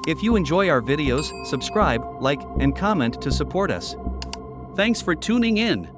If you enjoy our videos, subscribe, like, and comment to support us. Thanks for tuning in.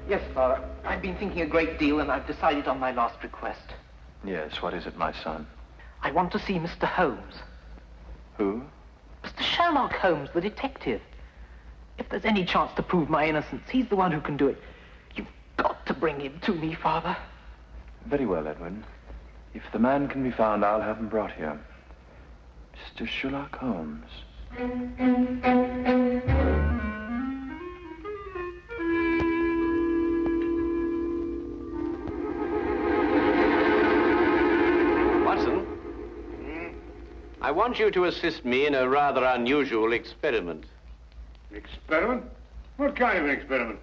Yes, Father. I've been thinking a great deal, and I've decided on my last request. Yes, what is it, my son? I want to see Mr. Holmes. Who? Mr. Sherlock Holmes, the detective. If there's any chance to prove my innocence, he's the one who can do it. You've got to bring him to me, Father. Very well, Edward. If the man can be found, I'll have him brought here. Mr. Sherlock Holmes. I want you to assist me in a rather unusual experiment. Experiment? What kind of an experiment?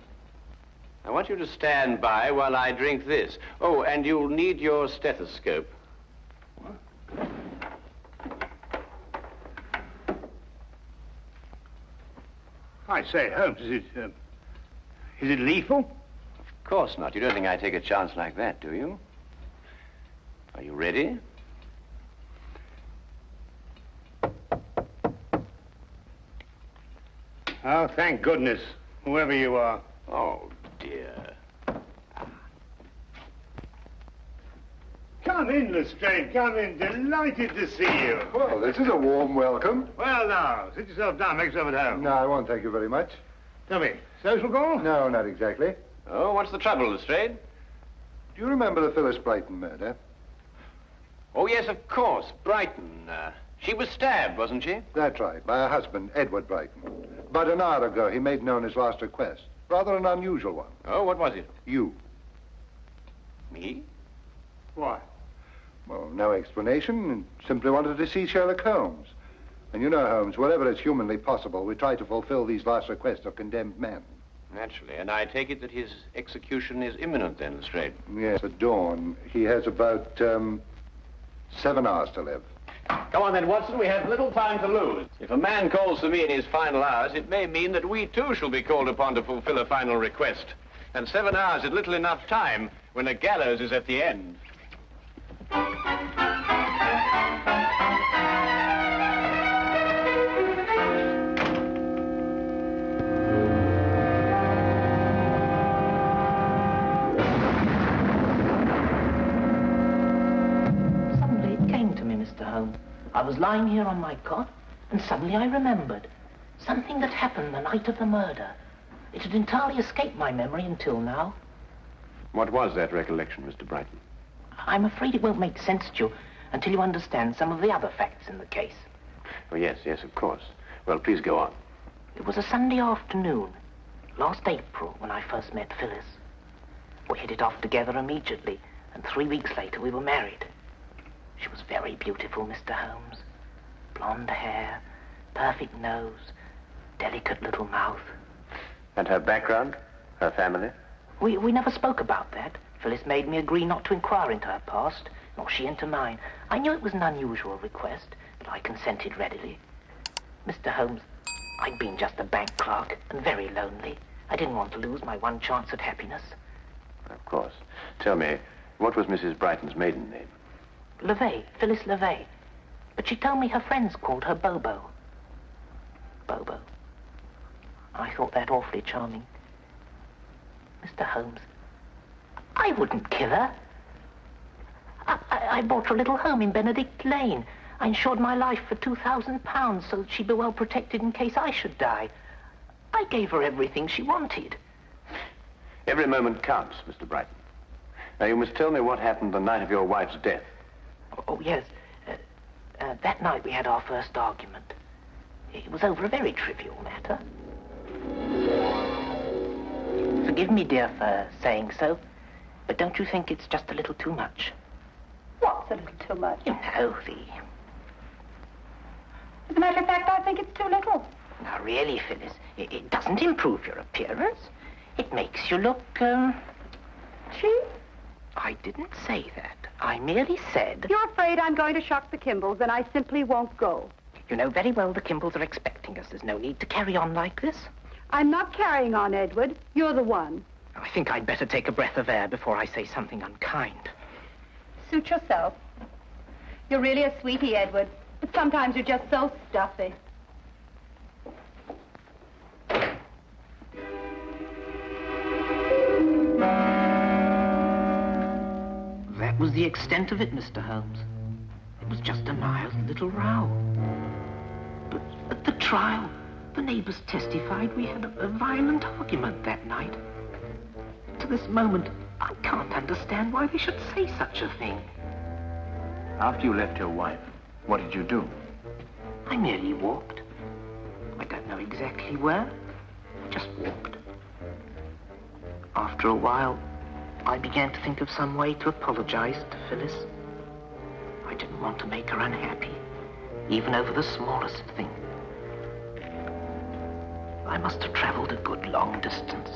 I want you to stand by while I drink this. Oh, and you'll need your stethoscope. What? I say, Holmes, is it lethal? Of course not. You don't think I take a chance like that, do you? Are you ready? Oh, thank goodness, whoever you are. Oh, dear. Come in, Lestrade, come in. Delighted to see you. Well, this is a warm welcome. Well, now, sit yourself down, make yourself at home. No, I won't thank you very much. Tell me, social call? No, not exactly. Oh, what's the trouble, Lestrade? Do you remember the Phyllis Brighton murder? Oh, yes, of course. Brighton. She was stabbed, wasn't she? That's right, by her husband, Edward Brighton. About an hour ago, he made known his last request. Rather an unusual one. Oh, what was it? You. Me? Why? Well, no explanation. Simply wanted to see Sherlock Holmes. And you know, Holmes, wherever it's humanly possible, we try to fulfill these last requests of condemned men. Naturally. And I take it that his execution is imminent then, Lestrade? Yes, at dawn. He has about 7 hours to live. Come on then, Watson. We have little time to lose. If a man calls for me in his final hours, it may mean that we too shall be called upon to fulfill a final request. And 7 hours is little enough time when a gallows is at the end. I was lying here on my cot, and suddenly I remembered something that happened the night of the murder. It had entirely escaped my memory until now. What was that recollection, Mr. Brighton? I'm afraid it won't make sense to you until you understand some of the other facts in the case. Oh, yes, of course. Well, please go on. It was a Sunday afternoon, last April, when I first met Phyllis. We hit it off together immediately, and 3 weeks later we were married. She was very beautiful, Mr. Holmes. Blonde hair, perfect nose, delicate little mouth. And her background? Her family? We never spoke about that. Phyllis made me agree not to inquire into her past, nor she into mine. I knew it was an unusual request, but I consented readily. Mr. Holmes, I'd been just a bank clerk and very lonely. I didn't want to lose my one chance at happiness. Of course. Tell me, what was Mrs. Brighton's maiden name? LeVay, Phyllis LeVay. But she told me her friends called her Bobo. Bobo. I thought that awfully charming. Mr. Holmes, I wouldn't kill her. I bought her a little home in Benedict Lane. I insured my life for £2,000 so that she'd be well protected in case I should die. I gave her everything she wanted. Every moment counts, Mr. Brighton. Now, you must tell me what happened the night of your wife's death. Oh, yes. That night we had our first argument. It was over a very trivial matter. Forgive me, dear, for saying so, but don't you think it's just a little too much? What's a little too much? You know, As a matter of fact, I think it's too little. Now, really, Phyllis, it doesn't improve your appearance. It makes you look, Cheap? I didn't say that. I merely said... You're afraid I'm going to shock the Kimballs, and I simply won't go. You know very well the Kimballs are expecting us. There's no need to carry on like this. I'm not carrying on, Edward. You're the one. I think I'd better take a breath of air before I say something unkind. Suit yourself. You're really a sweetie, Edward, but sometimes you're just so stuffy. That was the extent of it, Mr. Holmes. It was just a mild little row. But at the trial, the neighbors testified we had a violent argument that night. To this moment, I can't understand why they should say such a thing. After you left your wife, what did you do? I merely walked. I don't know exactly where. I just walked. After a while, I began to think of some way to apologize to Phyllis. I didn't want to make her unhappy, even over the smallest thing. I must have traveled a good long distance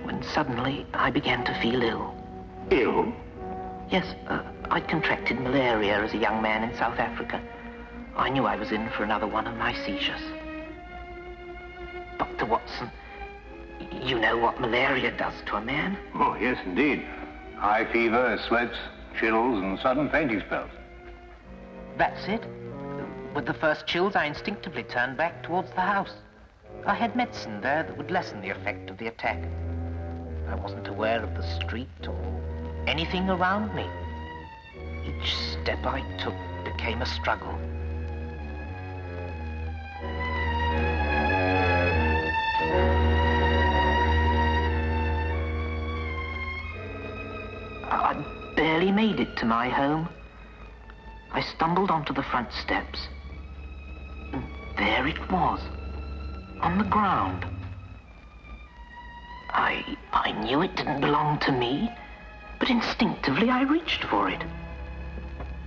when suddenly I began to feel ill. Ill? Yes, I'd contracted malaria as a young man in South Africa. I knew I was in for another one of my seizures. Dr. Watson, you know what malaria does to a man? Oh, yes, indeed. High fever, sweats, chills, and sudden fainting spells. That's it. With the first chills, I instinctively turned back towards the house. I had medicine there that would lessen the effect of the attack. I wasn't aware of the street or anything around me. Each step I took became a struggle. I barely made it to my home. I stumbled onto the front steps, and there it was, on the ground. I knew it didn't belong to me, but instinctively I reached for it.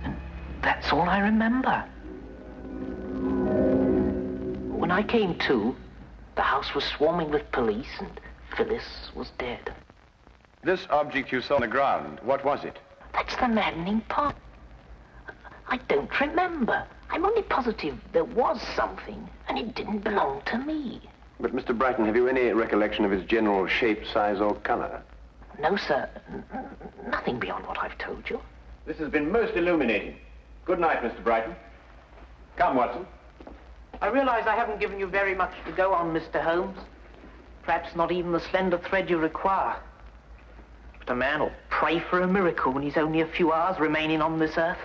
And that's all I remember. When I came to, the house was swarming with police, and Phyllis was dead. This object you saw on the ground, what was it? That's the maddening part. I don't remember. I'm only positive there was something, and it didn't belong to me. But, Mr. Brighton, have you any recollection of its general shape, size, or color? No, sir. Nothing beyond what I've told you. This has been most illuminating. Good night, Mr. Brighton. Come, Watson. I realize I haven't given you very much to go on, Mr. Holmes. Perhaps not even the slender thread you require. But a man will pray for a miracle when he's only a few hours remaining on this earth.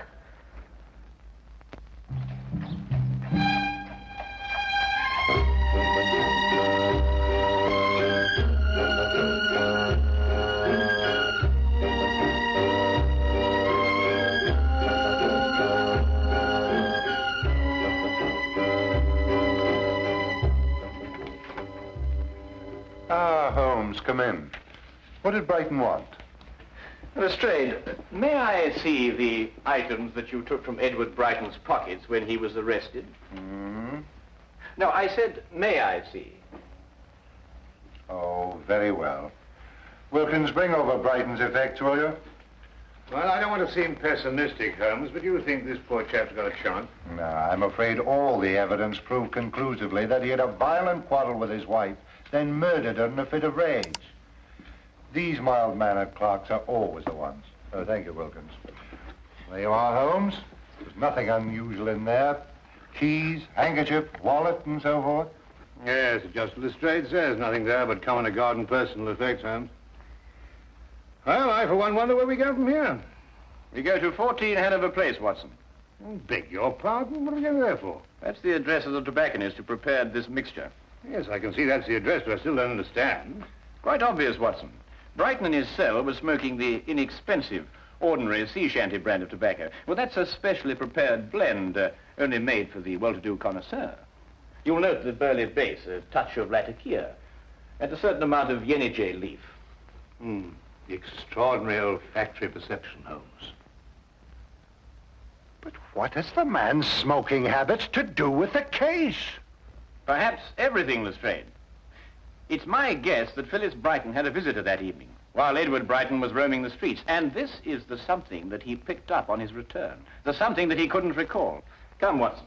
Ah, Holmes, come in. What did Brighton want? Lestrade, may I see the items that you took from Edward Brighton's pockets when he was arrested? Hmm? No, I said, may I see? Oh, very well. Wilkins, bring over Brighton's effects, will you? Well, I don't want to seem pessimistic, Holmes, but you think this poor chap's got a chance? No, I'm afraid all the evidence proved conclusively that he had a violent quarrel with his wife, then murdered her in a fit of rage. These mild-mannered clerks are always the ones. Oh, thank you, Wilkins. There you are, Holmes. There's nothing unusual in there. Keys, handkerchief, wallet, and so forth. Yes, just Lestrade says. Nothing there but common to garden personal effects, Holmes. Well, I, for one, wonder where we go from here. We go to 14 Hanover Place, Watson. Beg your pardon? What are we going there for? That's the address of the tobacconist who prepared this mixture. Yes, I can see that's the address, but I still don't understand. Quite obvious, Watson. Brighton in his cell was smoking the inexpensive, ordinary sea shanty brand of tobacco. Well, that's a specially prepared blend, only made for the well-to-do connoisseur. You'll note the burley base, a touch of latakia, and a certain amount of yenijay leaf. Extraordinary olfactory perception, Holmes. But what has the man's smoking habits to do with the case? Perhaps everything, Lestrade. It's my guess that Phyllis Brighton had a visitor that evening, while Edward Brighton was roaming the streets. And this is the something that he picked up on his return. The something that he couldn't recall. Come, Watson.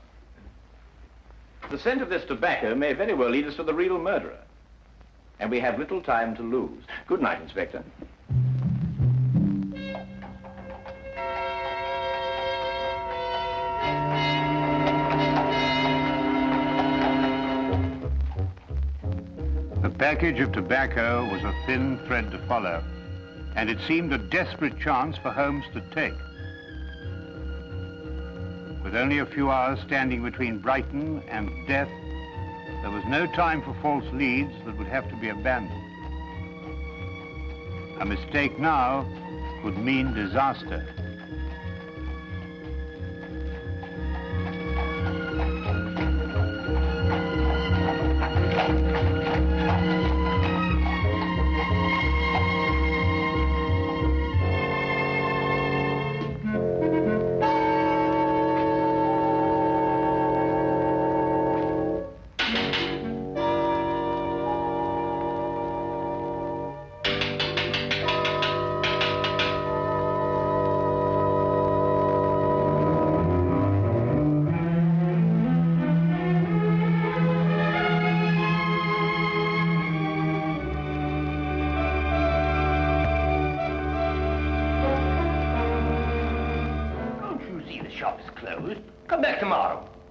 The scent of this tobacco may very well lead us to the real murderer. And we have little time to lose. Good night, Inspector. The package of tobacco was a thin thread to follow, and it seemed a desperate chance for Holmes to take. With only a few hours standing between Brighton and death, there was no time for false leads that would have to be abandoned. A mistake now could mean disaster.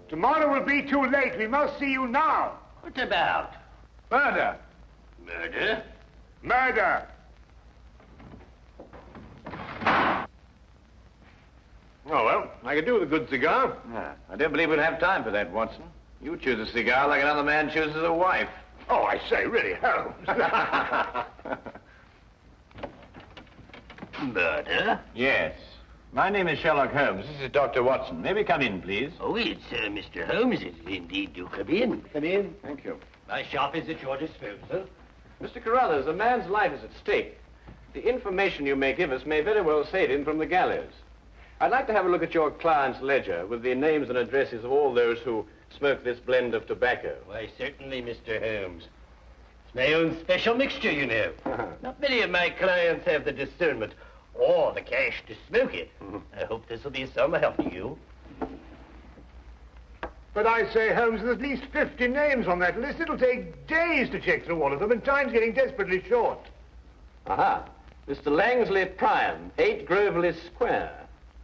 Tomorrow will be too late. We must see you now. What about? Murder. Murder? Murder. Oh, well, I could do with a good cigar. I don't believe we'll have time for that, Watson. You choose a cigar like another man chooses a wife. Oh, I say, really, Holmes. Murder? Yes. My name is Sherlock Holmes. This is Dr. Watson. May we come in, please? Oh, it's Mr. Holmes. Indeed, do come in. Come in. Thank you. My shop is at your disposal. Mr. Carruthers, a man's life is at stake. The information you may give us may very well save him from the gallows. I'd like to have a look at your client's ledger with the names and addresses of all those who smoke this blend of tobacco. Why, certainly, Mr. Holmes. It's my own special mixture, you know. Not many of my clients have the discernment or the cash to smoke it. I hope this will be some help to you. But I say, Holmes, there's at least 50 names on that list. It'll take days to check through all of them, and time's getting desperately short. Aha. Mr. Langsley Prime, 8 Groveley Square.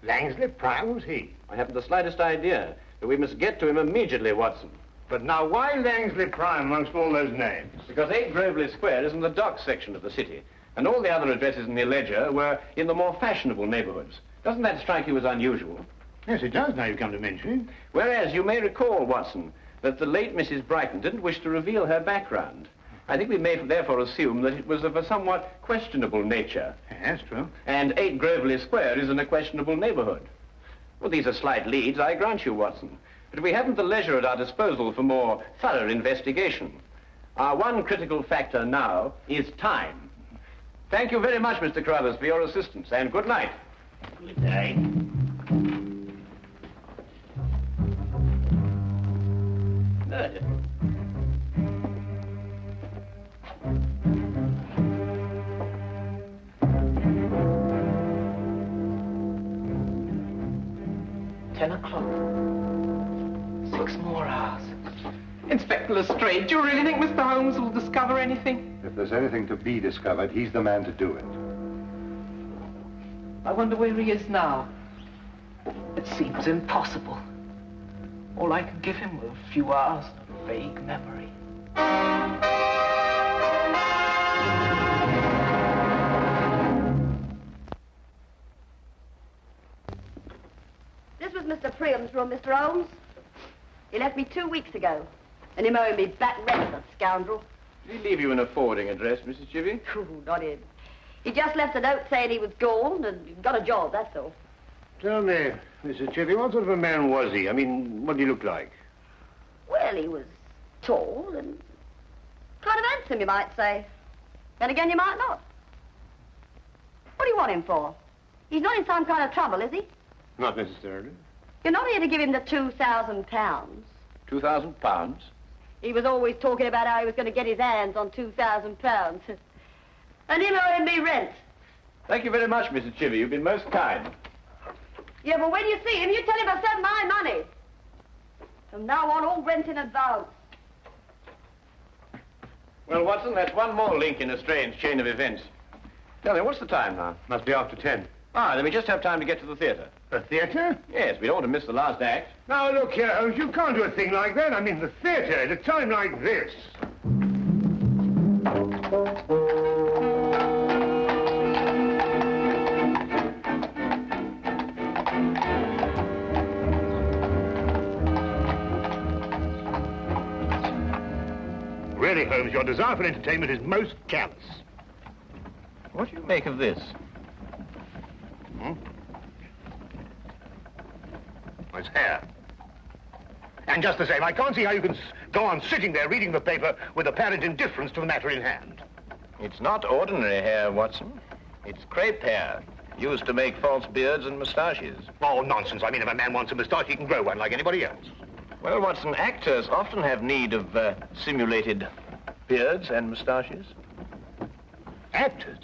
Langsley Prime, who's he? I haven't the slightest idea, but we must get to him immediately, Watson. But now, why Langsley Prime amongst all those names? Because 8 Groveley Square is in the dock section of the city, and all the other addresses in the ledger were in the more fashionable neighborhoods. Doesn't that strike you as unusual? Yes, it does, now you come to mention it. Whereas you may recall, Watson, that the late Mrs. Brighton didn't wish to reveal her background. I think we may therefore assume that it was of a somewhat questionable nature. Yes, true. And 8 Groveley Square is in a questionable neighborhood. Well, these are slight leads, I grant you, Watson. But we haven't the leisure at our disposal for more thorough investigation. Our one critical factor now is time. Thank you very much, Mr. Carruthers, for your assistance, and good night. Good night. Murder. 10 o'clock. 6 more hours. Inspector Lestrade, do you really think Mr. Holmes will discover anything? If there's anything to be discovered, he's the man to do it. I wonder where he is now. It seems impossible. All I can give him were a few hours of vague memory. This was Mr. Priam's room, Mr. Holmes. He left me 2 weeks ago. And him owing me back rent, that scoundrel. Did he leave you an forwarding address, Mrs. Chivy? Ooh, not him. He just left a note saying he was gone and got a job, that's all. Tell me, Mrs. Chivy, what sort of a man was he? I mean, what did he look like? Well, he was tall and kind of handsome, you might say. Then again, you might not. What do you want him for? He's not in some kind of trouble, is he? Not necessarily. You're not here to give him the £2,000. £2,000? He was always talking about how he was going to get his hands on £2,000. And him owing me rent. Thank you very much, Mrs. Chivy. You've been most kind. Yeah, but when you see him, you tell him I sent my money. From now on, all rent in advance. Well, Watson, that's one more link in a strange chain of events. Tell me, what's the time now? Must be after 10. Ah, then we just have time to get to the theatre. The theatre? Yes, we don't want to miss the last act. Now, look here, Holmes, you can't do a thing like that. I mean, the theatre at a time like this. Really, Holmes, your desire for entertainment is most callous. What do you make of this? It's hair. And just the same, I can't see how you can go on sitting there reading the paper with apparent indifference to the matter in hand. It's not ordinary hair, Watson. It's crepe hair, used to make false beards and moustaches. Oh, nonsense. I mean, if a man wants a moustache, he can grow one like anybody else. Well, Watson, actors often have need of simulated beards and moustaches. Actors?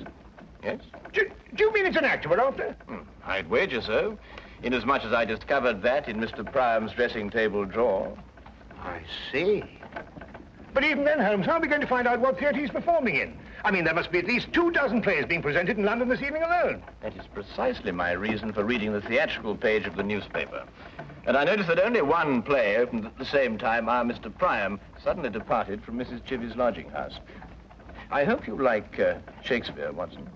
Yes? Do you mean it's an actor we're after? I'd wager so, inasmuch as I discovered that in Mr. Priam's dressing table drawer. I see. But even then, Holmes, how are we going to find out what theatre he's performing in? I mean, there must be at least 24 plays being presented in London this evening alone. That is precisely my reason for reading the theatrical page of the newspaper. And I noticed that only one play opened at the same time our Mr. Priam suddenly departed from Mrs. Chivy's lodging house. I hope you like Shakespeare, Watson.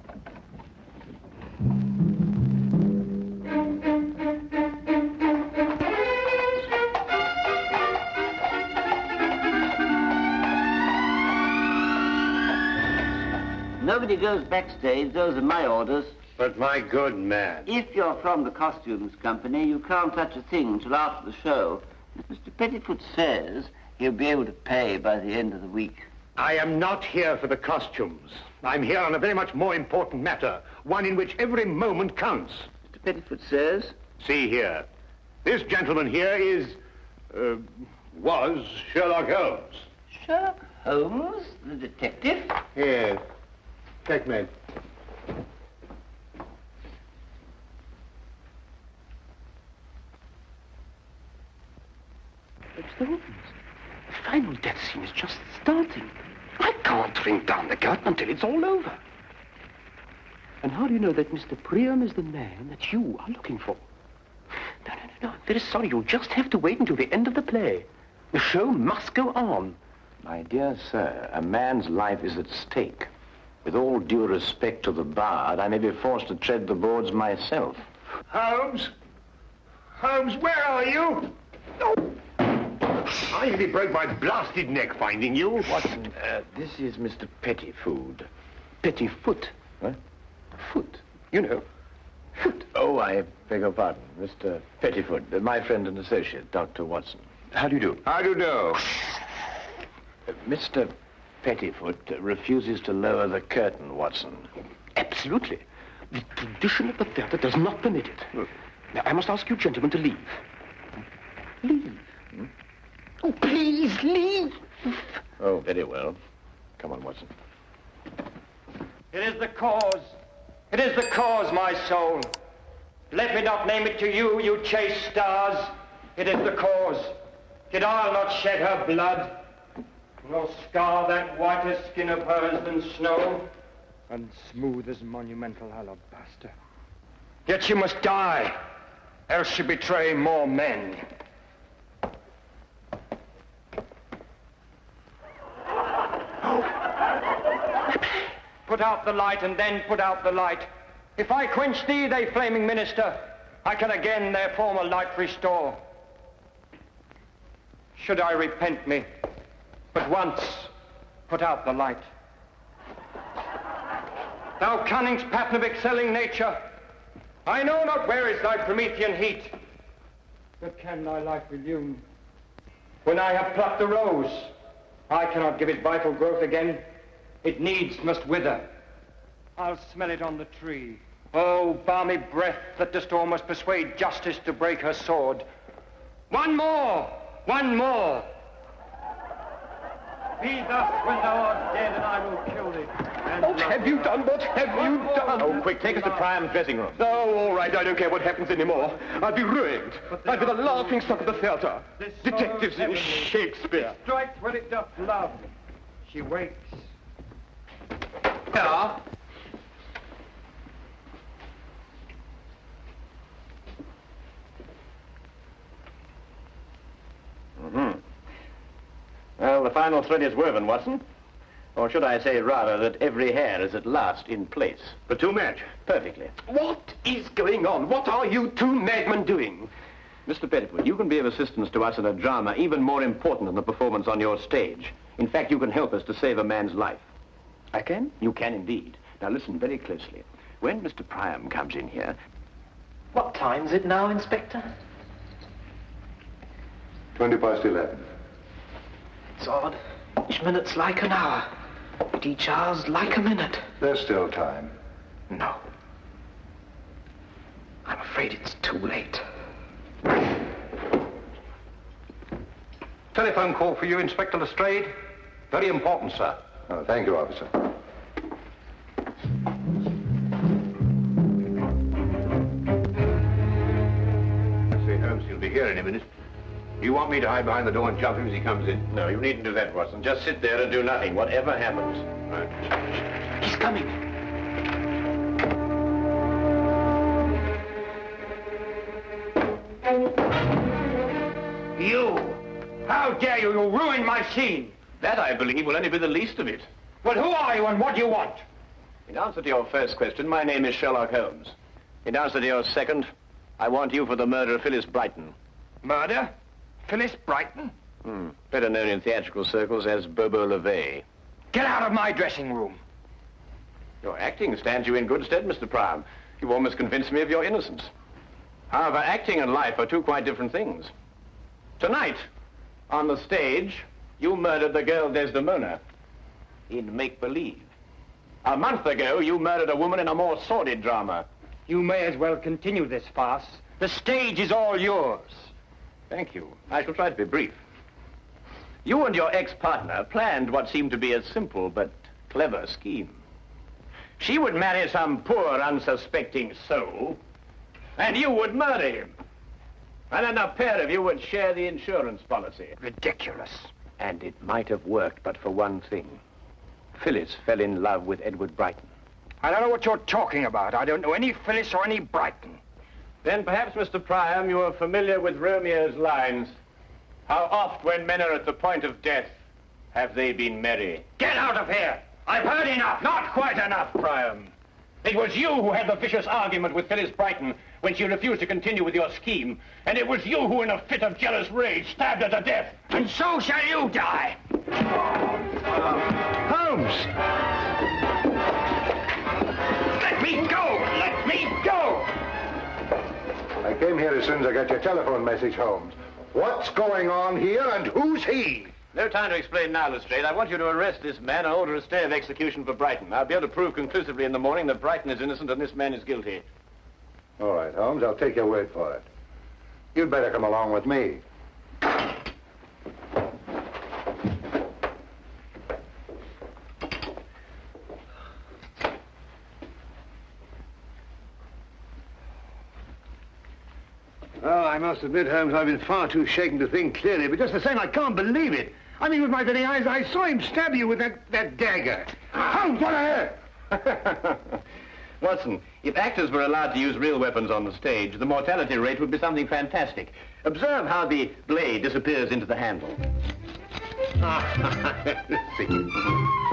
Nobody goes backstage, those are my orders. But my good man. If you're from the costumes company, you can't touch a thing until after the show. As Mr. Pettifoot says, he'll be able to pay by the end of the week. I am not here for the costumes. I'm here on a very much more important matter, one in which every moment counts. Mr. Pettifoot says? See here. This gentleman here is, was Sherlock Holmes. Sherlock Holmes, the detective? Yes. Checkmate. Mr. Holmes, the final death scene is just starting. I can't ring down the curtain until it's all over. And how do you know that Mr. Priam is the man that you are looking for? No. I'm very sorry. You'll just have to wait until the end of the play. The show must go on. My dear sir, a man's life is at stake. With all due respect to the bard, I may be forced to tread the boards myself. Holmes? Holmes, where are you? Oh. I nearly broke my blasted neck finding you. Watson, this is Mr. Pettifoot. Pettifoot? What? Foot. You know, foot. Oh, I beg your pardon, Mr. Pettifoot, my friend and associate, Dr. Watson. How do you do? How do you do? Mr. Pettifoot refuses to lower the curtain, Watson. Absolutely. The tradition of the theatre does not permit it. Now, I must ask you gentlemen to leave. Leave. Oh, please, leave. Oh, very well. Come on, Watson. It is the cause. It is the cause, my soul. Let me not name it to you, you chaste stars. It is the cause. Did I not shed her blood, nor scar that whiter skin of hers than snow, and smooth as monumental alabaster? Yet she must die, else she betray more men. Put out the light, and then put out the light. If I quench thee, they flaming minister, I can again their former light restore. Should I repent me, but once put out the light. Thou cunning's pattern of excelling nature, I know not where is thy Promethean heat, but can thy life illume? When I have plucked the rose, I cannot give it vital growth again. It needs must wither. I'll smell it on the tree. Oh, balmy breath that dost almost persuade justice to break her sword. One more! One more! Be thus when thou art dead, and I will kill thee. What have you done? What have you done? Oh, quick, take us to Priam's dressing room. Oh, all right, I don't care what happens anymore. I'll be ruined. I'll be the laughing stock of the theatre. Detectives in Shakespeare. Strikes where it doth love. She wakes. Yeah. Well, the final thread is woven, Watson. Or should I say, rather, that every hair is at last in place. The two match. Perfectly. What is going on? What are you two madmen doing? Mr. Pettiford, you can be of assistance to us in a drama even more important than the performance on your stage. In fact, you can help us to save a man's life. I can? You can indeed. Now listen very closely. When Mr. Priam comes in here... What time's it now, Inspector? 11:20. It's odd. Each minute's like an hour, but each hour's like a minute. There's still time. No. I'm afraid it's too late. Telephone call for you, Inspector Lestrade. Very important, sir. Oh, thank you, officer. Say, Holmes, he'll be here in a minute. You want me to hide behind the door and jump him as he comes in? No, you needn't do that, Watson. Just sit there and do nothing, whatever happens. Right. He's coming. You! How dare you? You ruined my scene. That, I believe, will only be the least of it. Well, who are you and what do you want? In answer to your first question, my name is Sherlock Holmes. In answer to your second, I want you for the murder of Phyllis Brighton. Murder? Phyllis Brighton? Better known in theatrical circles as Bobo LeVay. Get out of my dressing room. Your acting stands you in good stead, Mr. Priam. You've almost convinced me of your innocence. However, acting and life are two quite different things. Tonight, on the stage, you murdered the girl Desdemona in make-believe. A month ago, you murdered a woman in a more sordid drama. You may as well continue this farce. The stage is all yours. Thank you. I shall try to be brief. You and your ex-partner planned what seemed to be a simple but clever scheme. She would marry some poor, unsuspecting soul, and you would murder him. And then the pair of you would share the insurance policy. Ridiculous. And it might have worked, but for one thing. Phyllis fell in love with Edward Brighton. I don't know what you're talking about. I don't know any Phyllis or any Brighton. Then perhaps, Mr. Priam, you are familiar with Romeo's lines. How oft, when men are at the point of death, have they been merry? Get out of here! I've heard enough! Not quite enough, Priam. It was you who had the vicious argument with Phyllis Brighton when she refused to continue with your scheme. And it was you who, in a fit of jealous rage, stabbed her to death. And so shall you die! Holmes! Let me go! Let me go! I came here as soon as I got your telephone message, Holmes. What's going on here and who's he? No time to explain now, Lestrade. I want you to arrest this man and order a stay of execution for Brighton. I'll be able to prove conclusively in the morning that Brighton is innocent and this man is guilty. All right, Holmes, I'll take your word for it. You'd better come along with me. I must admit, Holmes, I've been far too shaken to think clearly, but just the same, I can't believe it. I mean, with my very eyes, I saw him stab you with that dagger. Holmes, what on earth? Watson, if actors were allowed to use real weapons on the stage, the mortality rate would be something fantastic. Observe how the blade disappears into the handle. See.